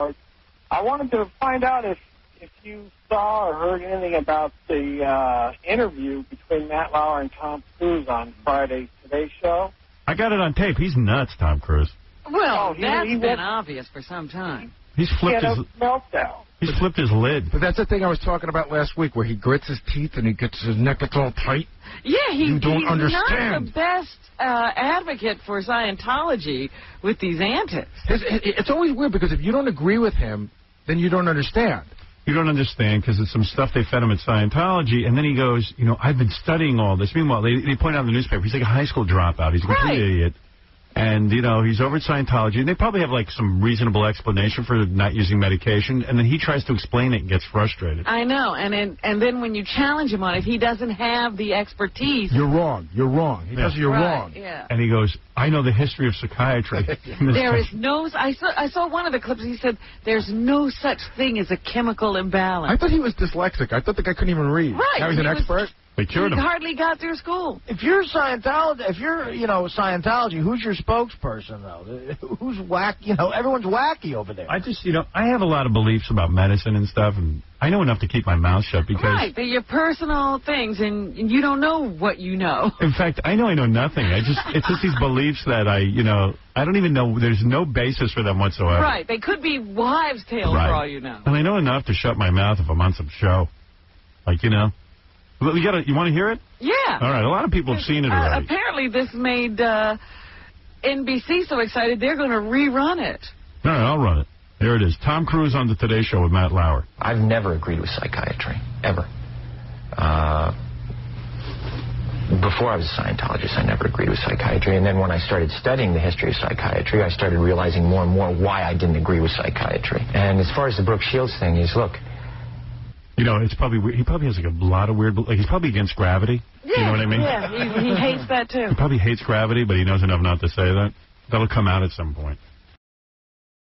I wanted to find out if you saw or heard anything about the interview between Matt Lauer and Tom Cruse on Friday's Today Show. I got it on tape. He's nuts, Tom Cruise. Well, that's been obvious for some time. He's flipped his meltdown. He's flipped his lid. But that's the thing I was talking about last week, where he grits his teeth and he gets his neck gets all tight. Yeah, he's understand. not the best advocate for Scientology with these antics. It's always weird, because if you don't agree with him, then you don't understand. You don't understand, because it's some stuff they fed him at Scientology, and then he goes, you know, I've been studying all this. Meanwhile, they point out in the newspaper, he's like a high school dropout. He's a complete idiot. And, you know, he's over at Scientology, and they probably have, like, some reasonable explanation for not using medication, and then he tries to explain it and gets frustrated. I know, and then when you challenge him on it, he doesn't have the expertise. You're wrong. You're wrong. He does. You're wrong. Yeah. And he goes, I know the history of psychiatry. There is no... I saw one of the clips. He said, there's no such thing as a chemical imbalance. I thought he was dyslexic. I thought the guy couldn't even read. Right. Now he's an expert. They cured him. He hardly got through school. If you're Scientology, who's your spokesperson, though? Who's whack? You know, everyone's wacky over there. I just, you know, I have a lot of beliefs about medicine and stuff, and I know enough to keep my mouth shut because... Right, they're your personal things, and you don't know what you know. In fact, I know nothing. It's just these beliefs that I don't even know. There's no basis for them whatsoever. Right, they could be wives' tales for all you know. And I know enough to shut my mouth if I'm on some show. Like, you know... You want to hear it? Yeah. All right. A lot of people have seen it already. Apparently, this made NBC so excited they're going to rerun it. All right, I'll run it. There it is. Tom Cruise on the Today Show with Matt Lauer. I've never agreed with psychiatry, ever. Before I was a Scientologist, I never agreed with psychiatry. And then when I started studying the history of psychiatry, I started realizing more and more why I didn't agree with psychiatry. And as far as the Brooke Shields thing is, look... You know, it's probably weird. He probably has like a lot of weird... Like, he's probably against gravity. Yeah, you know what I mean? Yeah, he hates that, too. He probably hates gravity, but he knows enough not to say that. That'll come out at some point.